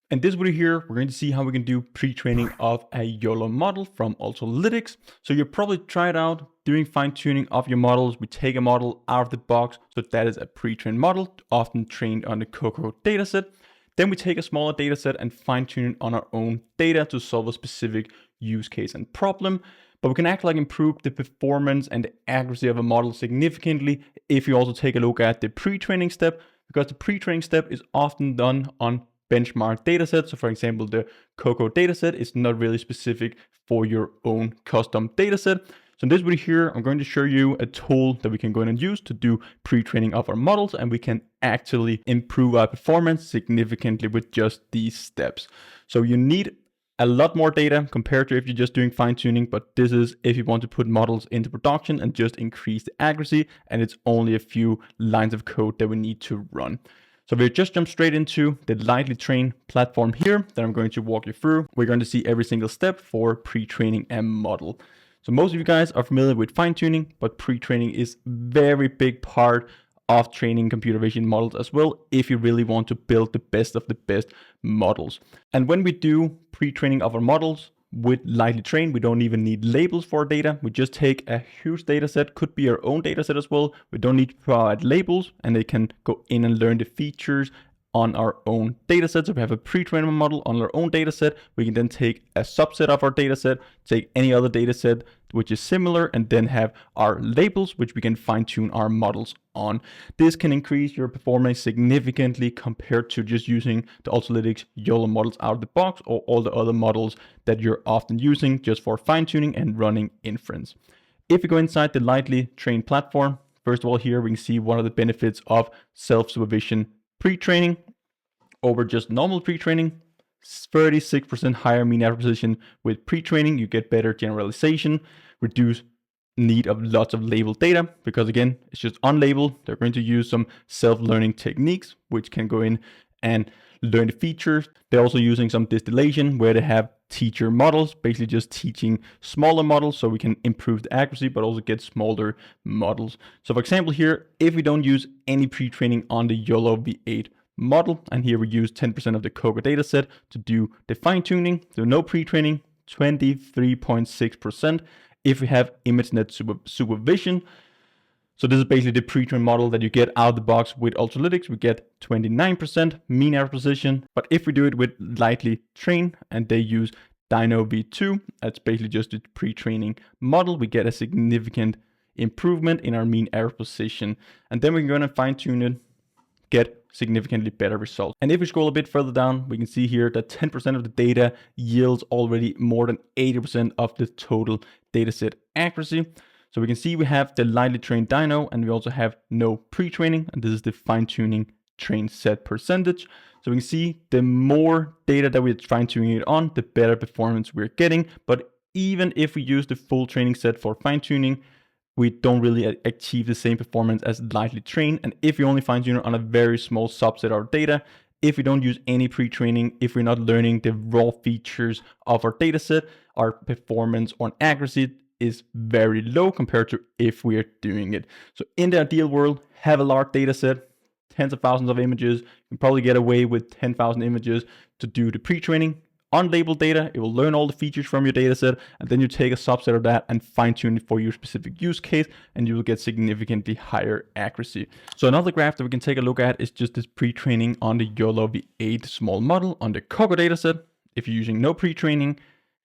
In this video here, we're going to see how we can do pre-training of a YOLO model from Autolytics. So you probably tried out doing fine-tuning of your models. We take a model out of the box. So that is a pre-trained model, often trained on the Coco dataset. Then we take a smaller dataset and fine-tune it on our own data to solve a specific use case and problem. But we can actually improve the performance and the accuracy of a model significantly if you also take a look at the pre-training step, because the pre-training step is often done on benchmark dataset. So for example, the Coco dataset is not really specific for your own custom dataset. So in this video here, I'm going to show you a tool that we can go in and use to do pre-training of our models, and we can actually improve our performance significantly with just these steps. So you need a lot more data compared to if you're just doing fine-tuning, but this is if you want to put models into production and just increase the accuracy, and it's only a few lines of code that we need to run. So we'll just jump straight into the LightlyTrain platform here that I'm going to walk you through. We're going to see every single step for pre-training a model. So most of you guys are familiar with fine-tuning, but pre-training is a very big part of training computer vision models as well, if you really want to build the best of the best models. And when we do pre-training of our models with LightlyTrain, we don't even need labels for our data. We just take a huge data set, could be our own data set as well. We don't need to provide labels, and they can go in and learn the features on our own data set. So if we have a pre-trained model on our own data set, we can then take a subset of our data set, take any other data set which is similar, and then have our labels, which we can fine-tune our models on. This can increase your performance significantly compared to just using the Autolytics YOLO models out of the box, or all the other models that you're often using just for fine-tuning and running inference. If you go inside the LightlyTrain platform, first of all, here we can see one of the benefits of self-supervision pre-training over just normal pre-training. 36% higher mean error precision with pre-training. You get better generalization, reduce need of lots of labeled data, because again, it's just unlabeled. They're going to use some self-learning techniques, which can go in and learn the features. They're also using some distillation where they have teacher models, basically just teaching smaller models so we can improve the accuracy, but also get smaller models. So for example here, if we don't use any pre-training on the YOLO V8 model, and here we use 10% of the Coco dataset to do the fine-tuning, so no pre-training, 23.6%. If we have ImageNet supervision, so this is basically the pre-trained model that you get out of the box with Autolytics, we get 29% mean error precision. But if we do it with LightlyTrain and they use Dino V2, that's basically just a pre-training model, we get a significant improvement in our mean error precision. And then we can go and fine-tune it, get significantly better results. And if we scroll a bit further down, we can see here that 10% of the data yields already more than 80% of the total dataset accuracy. So we can see we have the LightlyTrain Dino, and we also have no pre-training, and this is the fine-tuning train set percentage. So we can see the more data that we're fine-tuning it on, the better performance we're getting. But even if we use the full training set for fine-tuning, we don't really achieve the same performance as LightlyTrain. And if you only fine-tune it on a very small subset of our data, if we don't use any pre-training, if we're not learning the raw features of our dataset, our performance on accuracy is very low compared to if we are doing it. So in the ideal world, have a large data set, tens of thousands of images. You can probably get away with 10,000 images to do the pre-training. Unlabeled data, it will learn all the features from your data set, and then you take a subset of that and fine-tune it for your specific use case, and you will get significantly higher accuracy. So another graph that we can take a look at is just this pre-training on the YOLO V8 small model on the Coco dataset. If you're using no pre-training,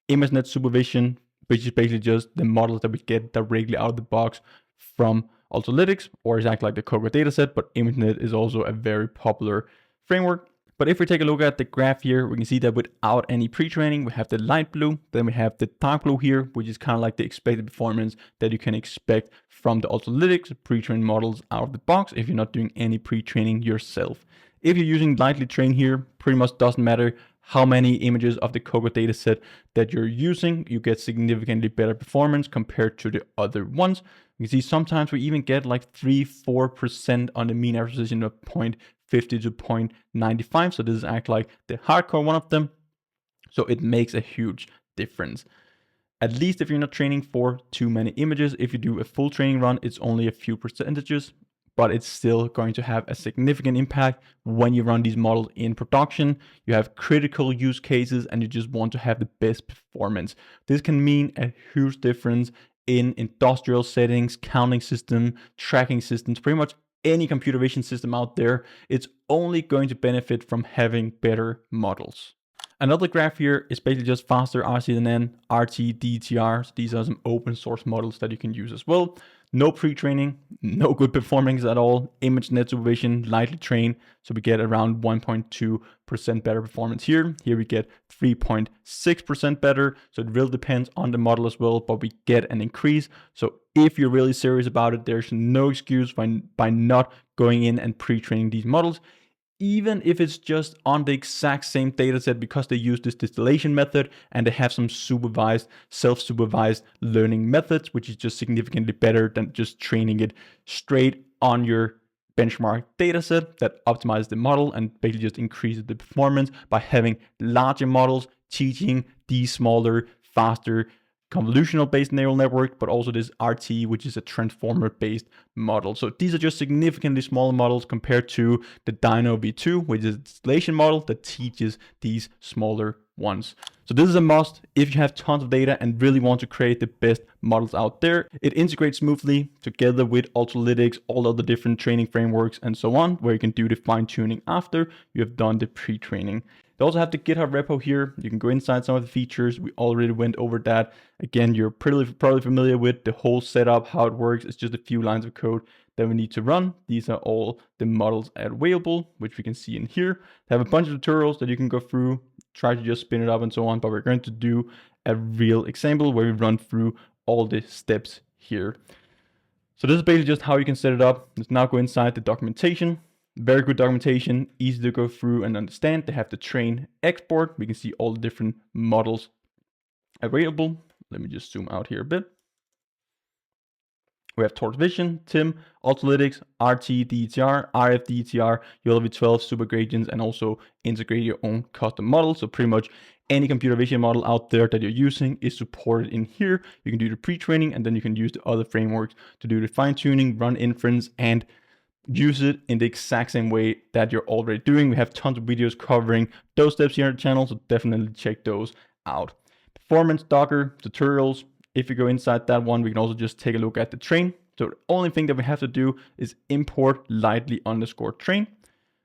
ImageNet supervision, which is basically just the models that we get directly out of the box from Autolytics, or exactly like the Coco dataset, but ImageNet is also a very popular framework. But if we take a look at the graph here, we can see that without any pre-training, we have the light blue, then we have the dark blue here, which is kind of like the expected performance that you can expect from the Autolytics pre-trained models out of the box if you're not doing any pre-training yourself. If you're using LightlyTrain here, pretty much doesn't matter how many images of the Coco dataset that you're using, you get significantly better performance compared to the other ones. You can see sometimes we even get like 3-4% on the mean error precision of 0.50 to 0.95. So this is actually like the hardcore one of them. So it makes a huge difference. At least if you're not training for too many images. If you do a full training run, it's only a few percentages. but it's still going to have a significant impact when you run these models in production. You have critical use cases and you just want to have the best performance. This can mean a huge difference in industrial settings, counting system, tracking systems, pretty much any computer vision system out there. It's only going to benefit from having better models. Another graph here is basically just faster RCNN, RT, DTR. So these are some open source models that you can use as well. No pre-training, no good performance at all. Image net supervision, LightlyTrain. So we get around 1.2% better performance here. Here we get 3.6% better. So it really depends on the model as well, but we get an increase. So if you're really serious about it, there's no excuse by not going in and pre-training these models, even if it's just on the exact same data set, because they use this distillation method and they have some supervised, self-supervised learning methods, which is just significantly better than just training it straight on your benchmark data set that optimizes the model and basically just increases the performance by having larger models teaching these smaller, faster, convolutional based neural network, but also this RT, which is a transformer based model. So these are just significantly smaller models compared to the Dino V2, which is a distillation model that teaches these smaller ones. So this is a must if you have tons of data and really want to create the best models out there. It integrates smoothly together with Ultralytics, all of the different training frameworks and so on, where you can do the fine tuning after you have done the pre-training. They also have the GitHub repo here. You can go inside some of the features. We already went over that. Again, you're probably familiar with the whole setup, how it works. It's just a few lines of code that we need to run. These are all the models available, which we can see in here. They have a bunch of tutorials that you can go through, try to just spin it up and so on, but we're going to do a real example where we run through all the steps here. So this is basically just how you can set it up. Let's now go inside the documentation. Very good documentation, easy to go through and understand. They have the train export. We can see all the different models available. Let me just zoom out here a bit. We have Torch Vision, TIM, Ultralytics, RT, DTR, RF, DTR, YOLO V12, super gradients, and also integrate your own custom model. So pretty much any computer vision model out there that you're using is supported in here. You can do the pre-training and then you can use the other frameworks to do the fine tuning, run inference, and use it in the exact same way that you're already doing. We have tons of videos covering those steps here on the channel, so definitely check those out. Performance, Docker, tutorials. If you go inside that one, we can also just take a look at the train. So the only thing that we have to do is import lightly_train.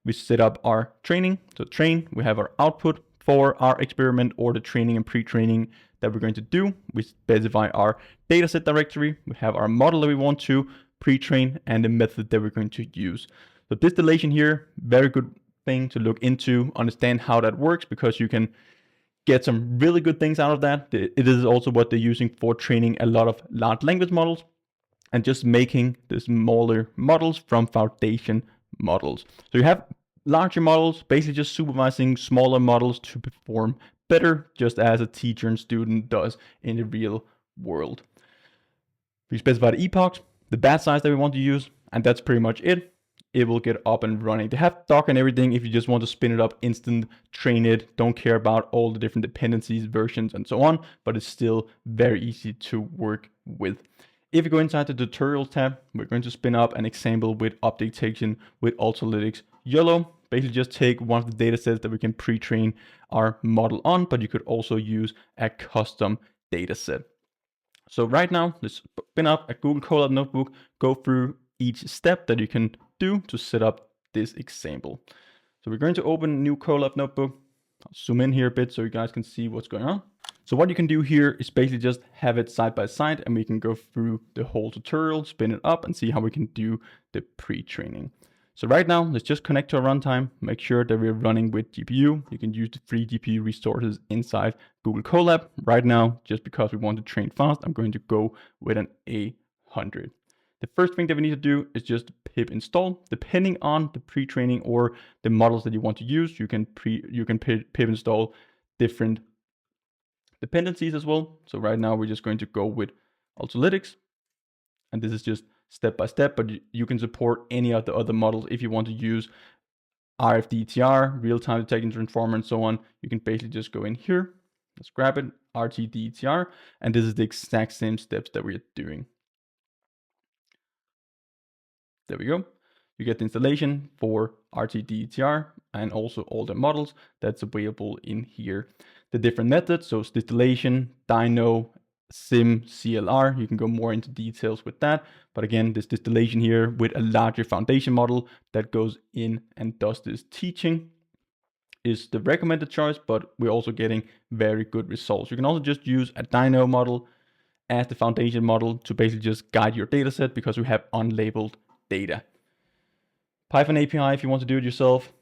We set up our training. So train, we have our output for our experiment or the training and pre-training that we're going to do. We specify our dataset directory. We have our model that we want to pre-train and the method that we're going to use. So distillation here, very good thing to look into, understand how that works, because you can get some really good things out of that. It is also what they're using for training a lot of large language models and just making the smaller models from foundation models. So you have larger models, basically just supervising smaller models to perform better, just as a teacher and student does in the real world. We specify the epochs, the batch size that we want to use, and that's pretty much it. It will get up and running. They have Docker and everything if you just want to spin it up instant, train it, don't care about all the different dependencies, versions, and so on, but it's still very easy to work with. If you go inside the tutorials tab, we're going to spin up an example with object detection with Ultralytics YOLO. Basically just take one of the data sets that we can pre-train our model on, but you could also use a custom data set. So right now, let's spin up a Google Colab notebook, go through each step that you can do to set up this example. So we're going to open a new Colab notebook. I'll zoom in here a bit so you guys can see what's going on. So what you can do here is basically just have it side by side and we can go through the whole tutorial, spin it up and see how we can do the pre-training. So right now, let's just connect to our runtime, make sure that we're running with GPU. You can use the free GPU resources inside Google Colab. Right now, just because we want to train fast, I'm going to go with an A100. The first thing that we need to do is just pip install. Depending on the pre-training or the models that you want to use, you can pip install different dependencies as well. So right now, we're just going to go with Ultralytics. And this is just step by step, but you can support any of the other models if you want to use RFDTR, real-time detection transformer, and so on. You can basically just go in here, let's grab it, RTDTR, and this is the exact same steps that we're doing. There we go. You get the installation for RTDTR and also all the models that's available in here. The different methods, so it's distillation, dyno, sim, CLR. You can go more into details with that. But again, this distillation here with a larger foundation model that goes in and does this teaching is the recommended choice, but we're also getting very good results. You can also just use a dyno model as the foundation model to basically just guide your data set because we have unlabeled data. Python API, if you want to do it yourself,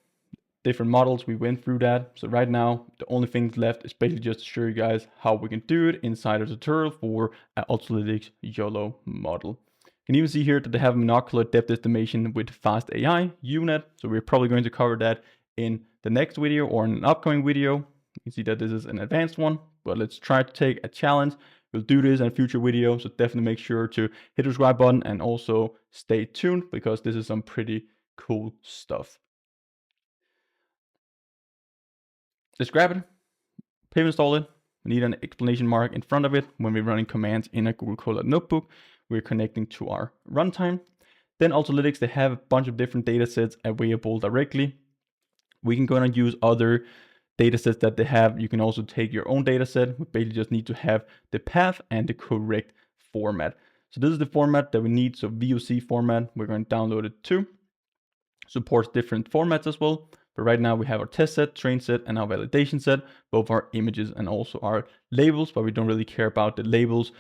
different models, we went through that. So right now, the only thing left is basically just to show you guys how we can do it inside a tutorial for an Ultralytics YOLO model. You can even see here that they have monocular depth estimation with fast AI UNet. So we're probably going to cover that in the next video or in an upcoming video. You can see that this is an advanced one, but let's try to take a challenge. We'll do this in a future video, so definitely make sure to hit the subscribe button and also stay tuned because this is some pretty cool stuff. Let's grab it, pivot install it. We need an explanation mark in front of it when we're running commands in a Google Colab notebook. We're connecting to our runtime. Then Ultralytics, they have a bunch of different data sets available directly. We can go and use other data sets that they have. You can also take your own data set. We basically just need to have the path and the correct format. So this is the format that we need. So VOC format, we're going to download it too. Supports different formats as well. But right now we have our test set, train set, and our validation set, both our images and also our labels, but we don't really care about the labels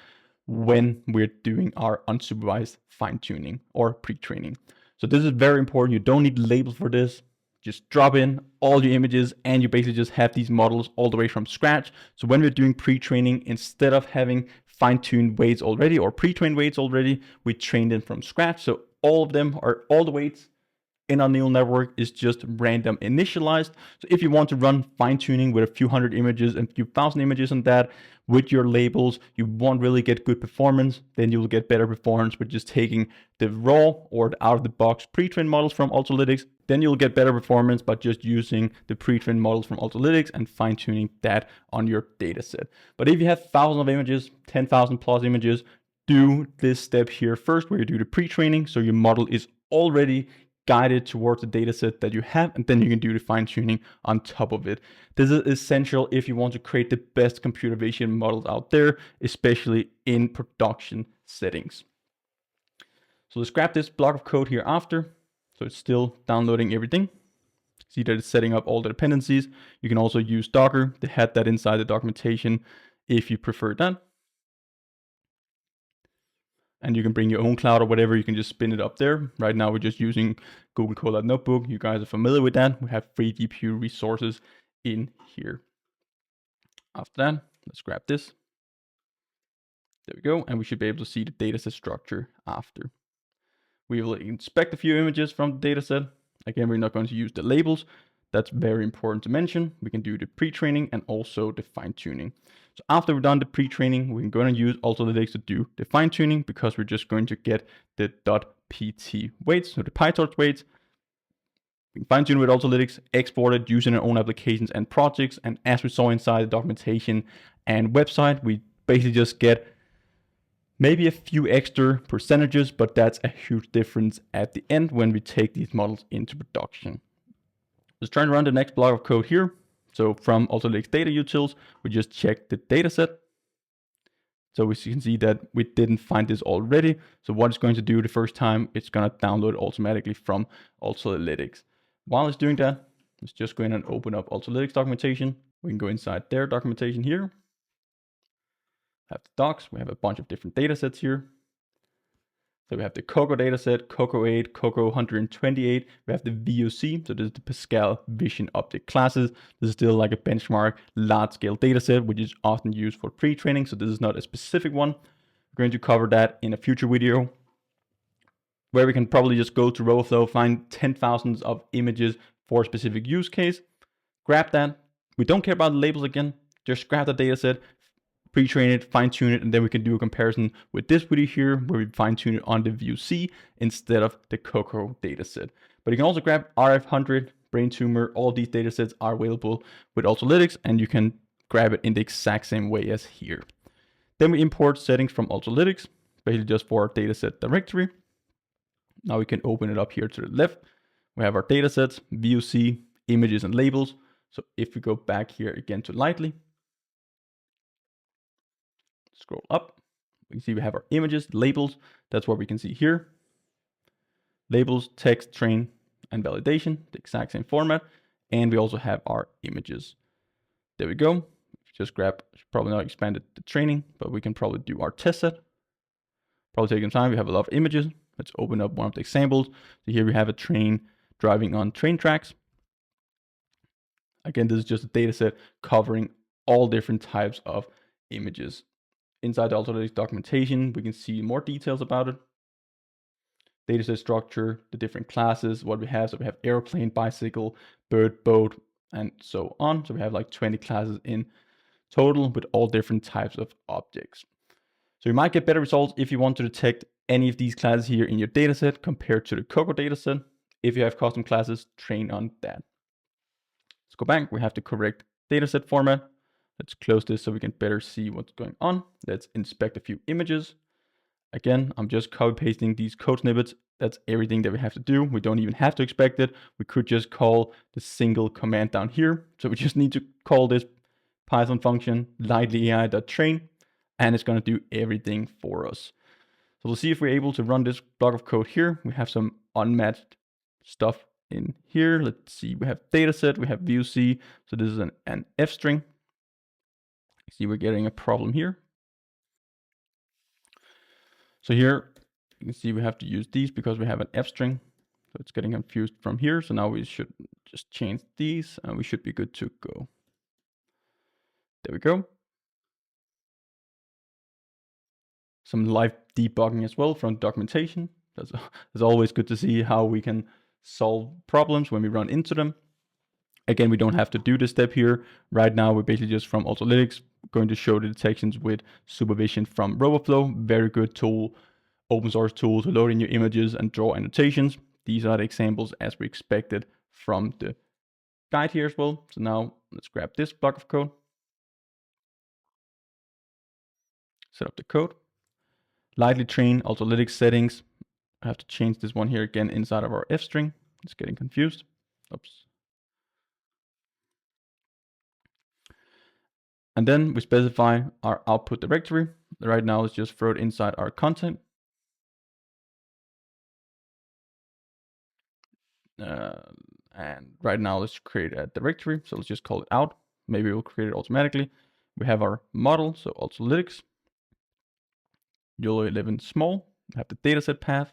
when we're doing our unsupervised fine-tuning or pre-training. So this is very important. You don't need labels for this. Just drop in all your images and you basically just have these models all the way from scratch. So when we're doing pre-training, instead of having fine-tuned weights already or pre-trained weights already, we train them from scratch. So all of them are all the weights in our neural network is just random initialized. So if you want to run fine tuning with a few hundred images and a few thousand images on that with your labels, you won't really get good performance. Then you'll get better performance with just taking the raw or the out of the box pre-trained models from Ultralytics. Then you'll get better performance by just using the pre-trained models from Ultralytics and fine tuning that on your data set. But if you have thousands of images, 10,000 plus images, do this step here first where you do the pre-training. So your model is already guided towards the data set that you have, and then you can do the fine tuning on top of it. This is essential if you want to create the best computer vision models out there, especially in production settings. So let's grab this block of code here after. So it's still downloading everything. See that it's setting up all the dependencies. You can also use Docker to have that inside the documentation if you prefer that. And you can bring your own cloud or whatever, you can just spin it up there. Right now, we're just using Google Colab Notebook. You guys are familiar with that. We have free GPU resources in here. After that, let's grab this. There we go. And we should be able to see the dataset structure after. We will inspect a few images from the dataset. Again, we're not going to use the labels. That's very important to mention. We can do the pre-training and also the fine-tuning. So after we've done the pre-training, we can go and use Ultralytics to do the fine-tuning because we're just going to get the .pt weights, so the PyTorch weights. We can fine-tune with Ultralytics, export it using our own applications and projects. And as we saw inside the documentation and website, we basically just get maybe a few extra percentages, but that's a huge difference at the end when we take these models into production. Let's try and run the next block of code here. So from Ultralytics data utils, we just check the data set. So we can see that we didn't find this already. So what it's going to do the first time, it's going to download automatically from Ultralytics. While it's doing that, let's just go in and open up Ultralytics documentation. We can go inside their documentation here. Have the docs. We have a bunch of different data sets here. So we have the Coco dataset, Coco 8, Coco 128. We have the VOC, so this is the Pascal Vision Object Classes. This is still like a benchmark large-scale dataset, which is often used for pre-training. So this is not a specific one. We're going to cover that in a future video, where we can probably just go to RoboFlow, find 10,000s of images for a specific use case. Grab that. We don't care about the labels again. Just grab the dataset, pre-train it, fine-tune it, and then we can do a comparison with this video here where we fine-tune it on the VOC instead of the Coco dataset. But you can also grab RF100, Brain Tumor, all these datasets are available with Ultralytics, and you can grab it in the exact same way as here. Then we import settings from Ultralytics, basically just for our dataset directory. Now we can open it up here to the left. We have our data sets, VOC, images, and labels. So if we go back here again to Lightly, scroll up, we can see we have our images, labels. That's what we can see here. Labels, text, train, and validation, the exact same format. And we also have our images. There we go. Just grab, probably not expanded the training, but we can probably do our test set. Probably take some time. We have a lot of images. Let's open up one of the examples. So here we have a train driving on train tracks. Again, this is just a data set covering all different types of images. Inside the Alternative documentation, we can see more details about it. Dataset structure, the different classes, what we have. So we have airplane, bicycle, bird, boat, and so on. So we have like 20 classes in total with all different types of objects. So you might get better results if you want to detect any of these classes here in your dataset compared to the Coco dataset. If you have custom classes, train on that. Let's go back. We have the correct dataset format. Let's close this so we can better see what's going on. Let's inspect a few images. Again, I'm just copy pasting these code snippets. That's everything that we have to do. We don't even have to expect it. We could just call the single command down here. So we just need to call this Python function LightlyAI.train, and it's going to do everything for us. So we'll see if we're able to run this block of code here. We have some unmatched stuff in here. Let's see, we have dataset, we have VOC. So this is an F string. See, we're getting a problem here. So here you can see we have to use these because we have an F string. So it's getting confused from here. So now we should just change these and we should be good to go. There we go. Some live debugging as well from documentation. That's always good to see how we can solve problems when we run into them. Again, we don't have to do this step here. Right now, we're basically just from Autolytics going to show the detections with supervision from RoboFlow. Very good tool, open source tool to load in your images and draw annotations. These are the examples as we expected from the guide here as well. So now let's grab this block of code. Set up the code. LightlyTrain, Autolytics settings. I have to change this one here again inside of our F string. It's getting confused. Oops. And then we specify our output directory. Right now, let's just throw it inside our content. And right now, let's create a directory. So let's just call it out. Maybe we'll create it automatically. We have our model, so Autolytics. YOLO 11 small. We have the dataset path.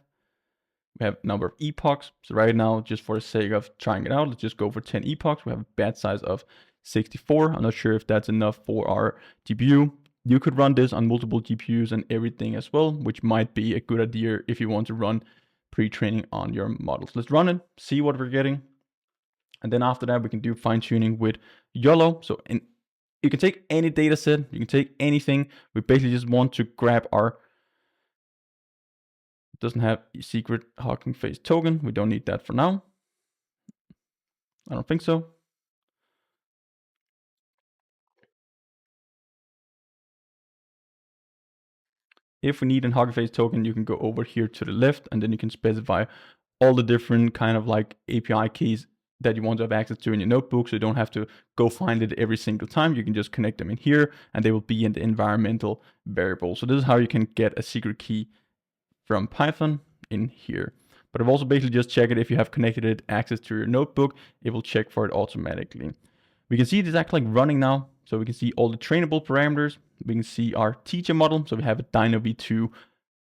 We have number of epochs. So right now, just for the sake of trying it out, let's just go for 10 epochs. We have a batch size of 64. I'm not sure if that's enough for our GPU. You could run this on multiple GPUs and everything as well, which might be a good idea if you want to run pre-training on your models. Let's run it, see what we're getting. And then after that, we can do fine tuning with YOLO. So you can take any data set, you can take anything. We basically just want to grab our, doesn't have a secret Hugging Face token. We don't need that for now. I don't think so. If we need a Hugging Face token, you can go over here to the left and then you can specify all the different kind of like API keys that you want to have access to in your notebook. So you don't have to go find it every single time. You can just connect them in here and they will be in the environmental variable. So this is how you can get a secret key from Python in here. But I've also basically just checked it. If you have connected it access to your notebook, it will check for it automatically. We can see it is actually like running now. So we can see all the trainable parameters. We can see our teacher model. So we have a Dino V2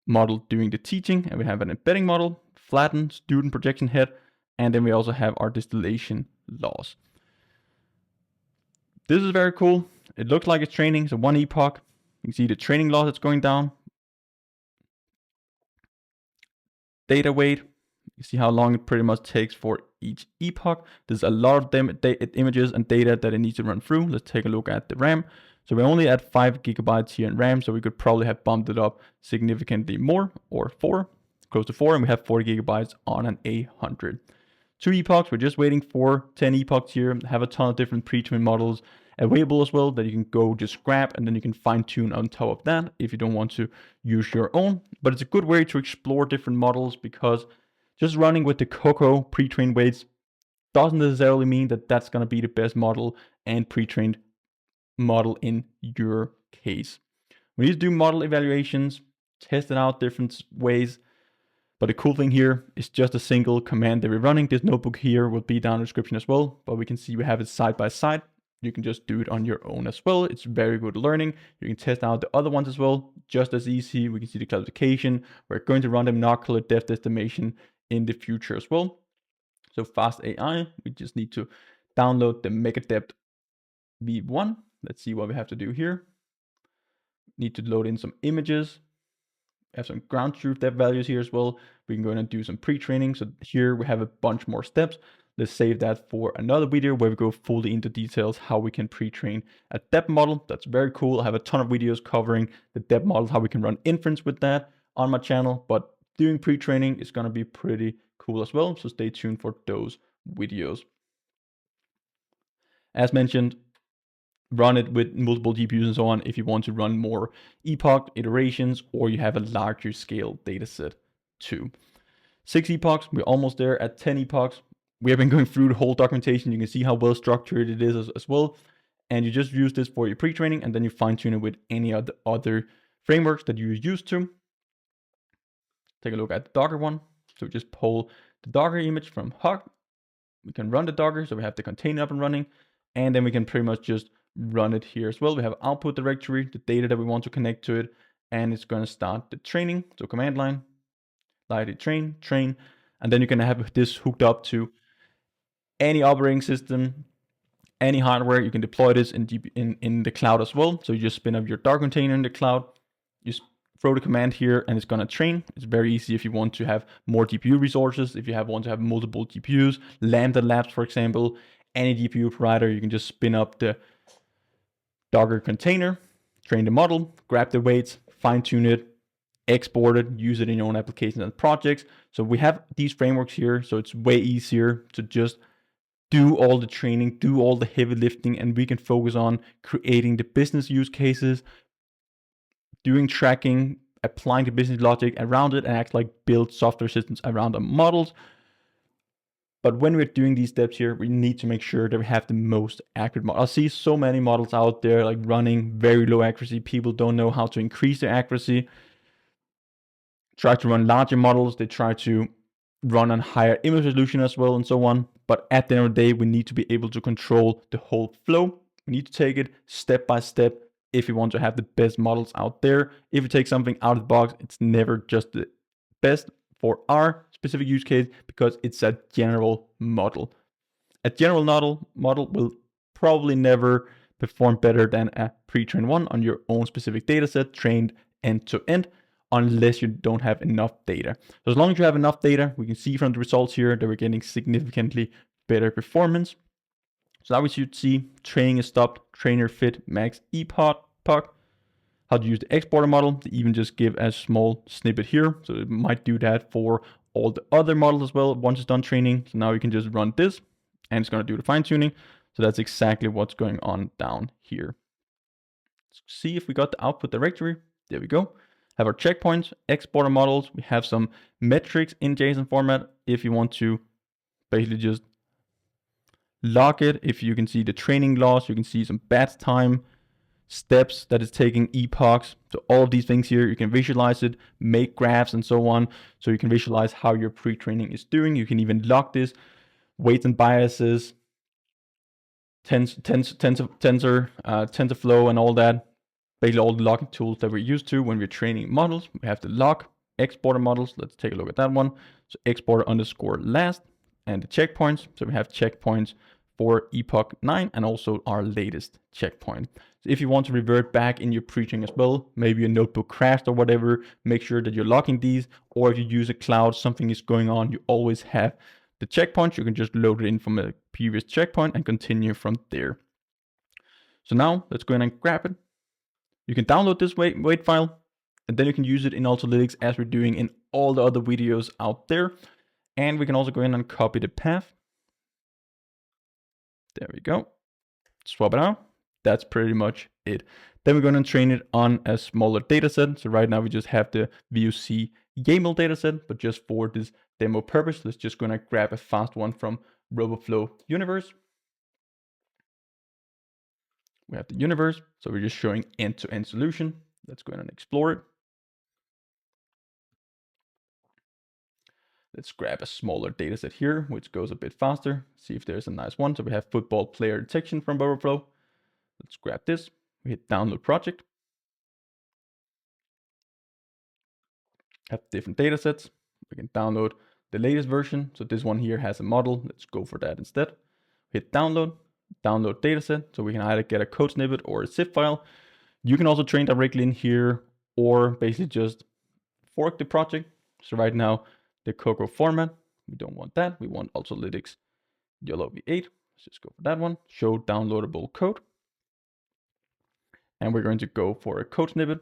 model doing the teaching, and we have an embedding model, flattened student projection head, and then we also have our distillation loss. This is very cool. It looks like it's training. So one epoch, you can see the training loss that's going down. Data weight, you see how long it pretty much takes for each epoch. There's a lot of them images and data that it needs to run through. Let's take a look at the RAM. So we're only at 5 gigabytes here in RAM, so we could probably have bumped it up significantly more, or close to 4, and we have 40 gigabytes on an A100. 2 epochs, we're just waiting for 10 epochs here. Have a ton of different pre-trained models available as well that you can go just grab, and then you can fine tune on top of that if you don't want to use your own. But it's a good way to explore different models because Just running with the Cocoa pre-trained weights doesn't necessarily mean that that's going to be the best model and pre-trained model in your case. We need to do model evaluations, test it out different ways. But the cool thing here is just a single command that we're running. This notebook here will be down in the description as well, but we can see we have it side by side. You can just do it on your own as well. It's very good learning. You can test out the other ones as well, just as easy. We can see the classification. We're going to run the monocular depth estimation in the future as well. So fast AI, we just need to download the mega depth v1. Let's see what we have to do here. Need to load in some images. Have some ground truth depth values here as well. We can go in and do some pre-training. So here we have a bunch more steps. Let's save that for another video where we go fully into details how we can pre-train a depth model. That's very cool. I have a ton of videos covering the depth models, how we can run inference with that on my channel, but doing pre-training is going to be pretty cool as well. So stay tuned for those videos. As mentioned, run it with multiple GPUs and so on if you want to run more epoch iterations or you have a larger scale data set too. 6 epochs, we're almost there at 10 epochs. We have been going through the whole documentation. You can see how well structured it is as well. And you just use this for your pre-training and then you fine tune it with any of the other frameworks that you're used to. Take a look at the Docker one. So just pull the Docker image from Hug. We can run the Docker, so we have the container up and running. And then we can pretty much just run it here as well. We have output directory, the data that we want to connect to it, and it's going to start the training. So command line, LightlyTrain, train, and then you can have this hooked up to any operating system, any hardware. You can deploy this in the cloud as well. So you just spin up your Docker container in the cloud, you throw the command here and it's going to train. It's very easy if you want to have more GPU resources, if you want to have multiple GPUs, Lambda Labs, for example, any GPU provider, you can just spin up the Docker container, train the model, grab the weights, fine tune it, export it, use it in your own applications and projects. So we have these frameworks here, so it's way easier to just do all the training, do all the heavy lifting, and we can focus on creating the business use cases, doing tracking, applying the business logic around it, and actually build software systems around the models. But when we're doing these steps here, we need to make sure that we have the most accurate model. I see so many models out there like running very low accuracy. People don't know how to increase their accuracy. Try to run larger models. They try to run on higher image resolution as well and so on. But at the end of the day, we need to be able to control the whole flow. We need to take it step by step if we want to have the best models out there. If you take something out of the box, it's never just the best for our specific use case because it's a general model. A general model will probably never perform better than a pre-trained one on your own specific data set trained end to end, unless you don't have enough data. So as long as you have enough data, we can see from the results here that we're getting significantly better performance. So now we should see training is stopped, trainer fit, max epoch, how to use the exporter model. They even just give a small snippet here. So it might do that for all the other models as well once it's done training. So now you can just run this and it's going to do the fine tuning. So that's exactly what's going on down here. Let's see if we got the output directory. There we go. Have our checkpoints, exporter models. We have some metrics in JSON format if you want to basically just log it. If you can see the training loss, you can see some batch time, steps that is taking epochs. So all of these things here, you can visualize it, make graphs and so on. So you can visualize how your pre-training is doing. You can even log this, weights and biases, TensorFlow and all that. Basically all the logging tools that we're used to when we're training models. We have the log, exporter models. Let's take a look at that one. So exporter underscore last and the checkpoints. So we have checkpoints for epoch 9 and also our latest checkpoint. So if you want to revert back in your pre-training as well, maybe your notebook crashed or whatever, make sure that you're logging these, or if you use a cloud, something is going on, you always have the checkpoint. You can just load it in from a previous checkpoint and continue from there. So now let's go in and grab it. You can download this weight file and then you can use it in Analytics as we're doing in all the other videos out there. And we can also go in and copy the path. There we go. Swap it out. That's pretty much it. Then we're going to train it on a smaller data set. So right now we just have the VOC YAML data set, but just for this demo purpose, let's just gonna grab a fast one from RoboFlow Universe. We have the universe, so we're just showing end-to-end solution. Let's go in and explore it. Let's grab a smaller data set here, which goes a bit faster. See if there's a nice one. So we have football player detection from RoboFlow. Let's grab this. We hit download project. Have different data sets. We can download the latest version. So this one here has a model. Let's go for that instead. Hit download dataset. So we can either get a code snippet or a zip file. You can also train directly in here or basically just fork the project. So right now, the Coco format, we don't want that. We want Ultralytics YOLO V8. Let's just go for that one. Show downloadable code. And we're going to go for a code snippet.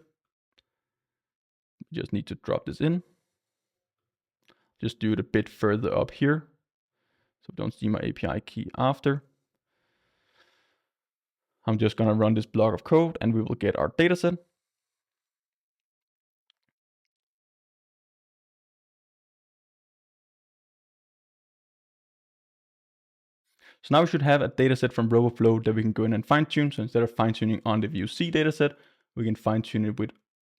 We just need to drop this in. Just do it a bit further up here. So don't see my API key after. I'm just going to run this block of code and we will get our dataset. So now we should have a dataset from RoboFlow that we can go in and fine tune. So instead of fine tuning on the VUC dataset, we can fine tune it with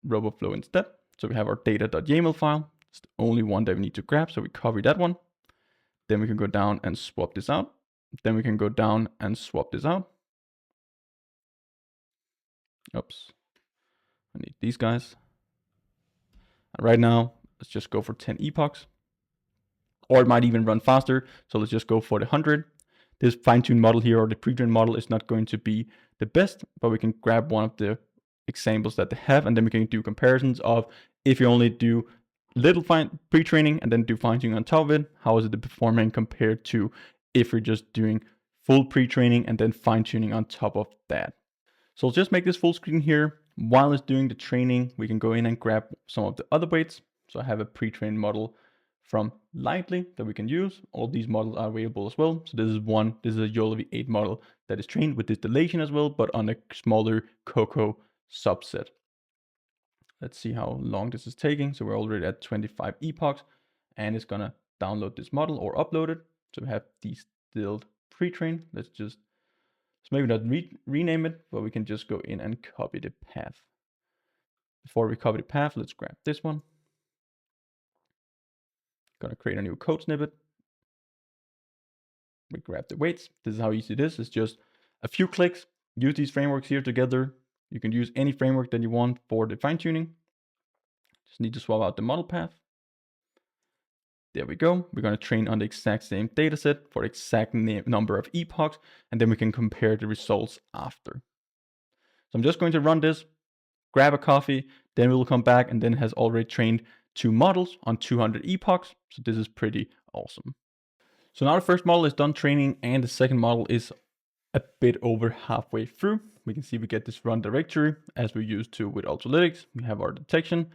RoboFlow instead. So we have our data.yaml file. It's the only one that we need to grab. So we copy that one. Then we can go down and swap this out. Then we can go down and swap this out. Oops, I need these guys. And right now, let's just go for 10 epochs. Or it might even run faster. So let's just go for the 100. This fine-tuned model here, or the pre-trained model, is not going to be the best, but we can grab one of the examples that they have, and then we can do comparisons of if you only do little pre-training and then do fine-tuning on top of it, how is it performing compared to if we're just doing full pre-training and then fine-tuning on top of that. So I'll just make this full screen here. While it's doing the training, we can go in and grab some of the other weights. So I have a pre-trained model from Lightly that we can use. All these models are available as well. So this is a YOLO V8 model that is trained with distillation as well, but on a smaller Coco subset. Let's see how long this is taking. So we're already at 25 epochs and it's gonna download this model or upload it. So we have distilled pretrain. Let's just, so maybe not rename it, but we can just go in and copy the path. Before we copy the path, let's grab this one. Gonna create a new code snippet. We grab the weights. This is how easy it is. It's just a few clicks. Use these frameworks here together. You can use any framework that you want for the fine tuning. Just need to swap out the model path. There we go. We're going to train on the exact same data set for the exact number of epochs, and then we can compare the results after. So I'm just going to run this, grab a coffee, then we'll come back, and then it has already trained 2 models on 200 epochs. So this is pretty awesome. So now the first model is done training, and the second model is a bit over halfway through. We can see we get this run directory as we used to with Ultralytics. We have our detection.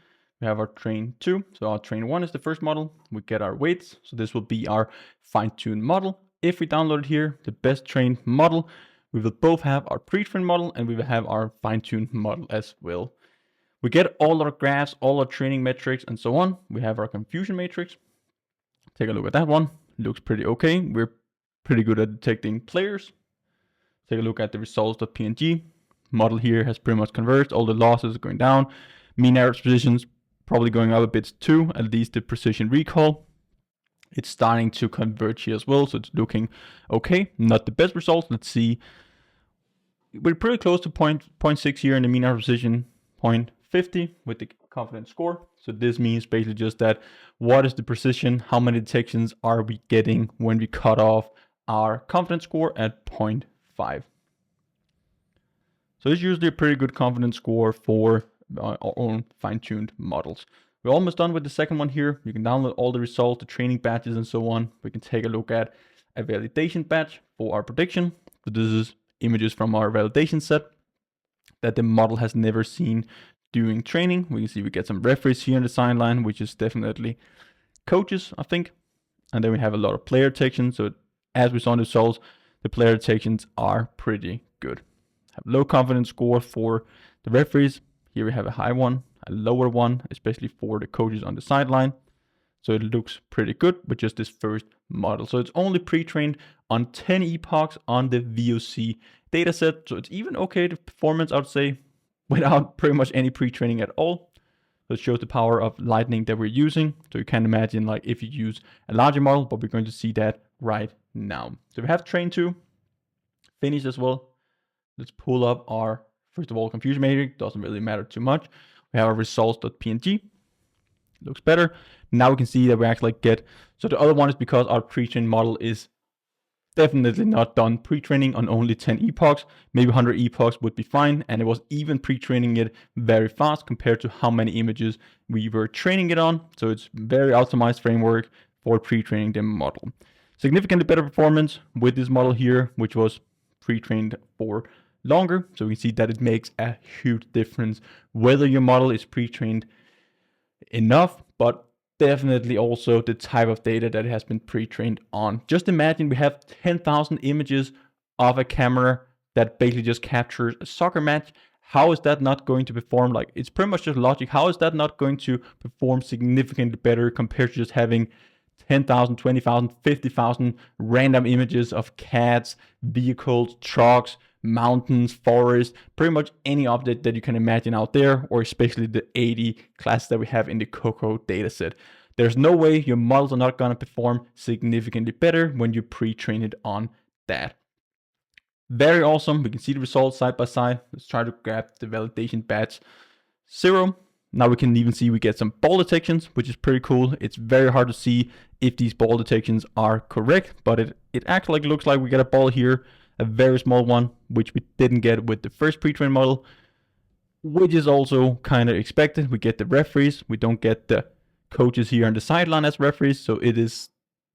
We have our train 2. So our train 1 is the first model. We get our weights. So this will be our fine-tuned model. If we download here, the best trained model, we will both have our pre-trained model and we will have our fine-tuned model as well. We get all our graphs, all our training metrics, and so on. We have our confusion matrix. Take a look at that one. Looks pretty okay. We're pretty good at detecting players. Take a look at the results.png. Model here has pretty much converged. All the losses are going down. Mean error positions probably going up a bit too, at least the precision recall. It's starting to converge here as well, so it's looking okay. Not the best results. Let's see. We're pretty close to 0.6 here in the mean error precision, 0.50 with the confidence score. So this means basically just that what is the precision, how many detections are we getting when we cut off our confidence score at 0.5. So it's usually a pretty good confidence score for our own fine-tuned models. We're almost done with the second one here. You can download all the results, the training batches, and so on. We can take a look at a validation batch for our prediction. So this is images from our validation set that the model has never seen doing training. We can see we get some referees here in the sideline, which is definitely coaches, I think. And then we have a lot of player detections. So as we saw in the results, the player detections are pretty good. Have low confidence score for the referees. Here we have a high one, a lower one, especially for the coaches on the sideline. So it looks pretty good with just this first model. So it's only pre-trained on 10 epochs on the VOC dataset. So it's even okay to performance, I would say, without pretty much any pre-training at all. So it shows the power of Lightning that we're using. So you can imagine like if you use a larger model, but we're going to see that right now. So we have train 2 finished as well. Let's pull up our, first of all, confusion matrix. Doesn't really matter too much. We have our results.png. Looks better. Now we can see that we actually get, so the other one is because our pre-trained model is definitely not done pre-training on only 10 epochs. Maybe 100 epochs would be fine. And it was even pre-training it very fast compared to how many images we were training it on. So it's very optimized framework for pre-training the model. Significantly better performance with this model here, which was pre-trained for longer. So we can see that it makes a huge difference whether your model is pre-trained enough, but definitely also the type of data that it has been pre-trained on. Just imagine we have 10,000 images of a camera that basically just captures a soccer match. How is that not going to perform? Like, it's pretty much just logic. How is that not going to perform significantly better compared to just having 10,000, 20,000, 50,000 random images of cats, vehicles, trucks, mountains, forests, pretty much any object that you can imagine out there, or especially the 80 classes that we have in the Coco dataset. There's no way your models are not going to perform significantly better when you pre-train it on that. Very awesome. We can see the results side by side. Let's try to grab the validation batch 0. Now we can even see we get some ball detections, which is pretty cool. It's very hard to see if these ball detections are correct, but it actually looks like we get a ball here, a very small one, which we didn't get with the first pre-trained model, which is also kind of expected. We get the referees. We don't get the coaches here on the sideline as referees, so it is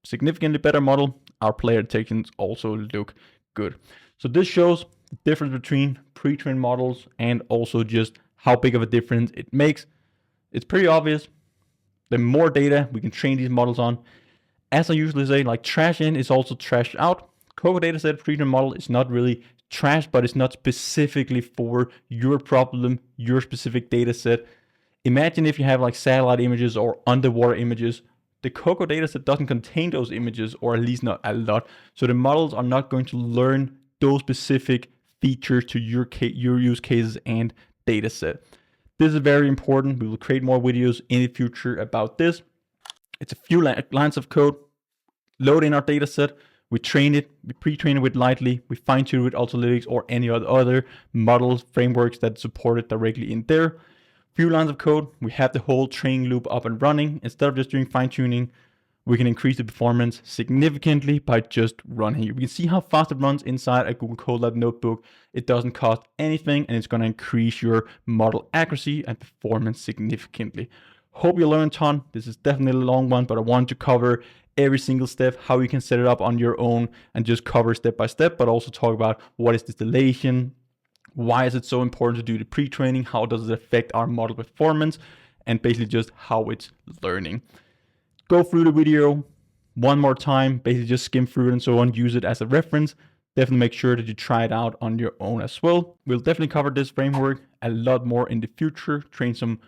significantly better model. Our player detections also look good. So this shows the difference between pre-trained models and also just how big of a difference it makes. It's pretty obvious. The more data we can train these models on, as I usually say, like trash in is also trash out. Coco dataset pre-trained model is not really trash, but it's not specifically for your problem, your specific dataset. Imagine if you have like satellite images or underwater images. The Coco dataset doesn't contain those images, or at least not a lot. So the models are not going to learn those specific features to your use cases and dataset. This is very important. We will create more videos in the future about this. It's a few lines of code. Load in our dataset. We train it. We pre-train it with Lightly. We fine-tune it with Analytics or any other models, frameworks that support it directly in there. Few lines of code. We have the whole training loop up and running. Instead of just doing fine-tuning, we can increase the performance significantly by just running it. We can see how fast it runs inside a Google Colab notebook. It doesn't cost anything, and it's going to increase your model accuracy and performance significantly. Hope you learned a ton. This is definitely a long one, but I wanted to cover every single step, how you can set it up on your own and just cover step by step, but also talk about what is distillation, why is it so important to do the pre-training, how does it affect our model performance, and basically just how it's learning. Go through the video one more time, basically just skim through it and so on, use it as a reference. Definitely make sure that you try it out on your own as well. We'll definitely cover this framework a lot more in the future, train some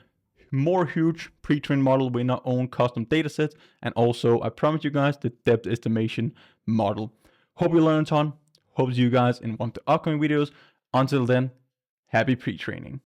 more huge pre-trained model with our own custom datasets, and also I promise you guys the depth estimation model. Hope you learned a ton. Hope to see you guys in one of the upcoming videos. Until then, happy pre-training.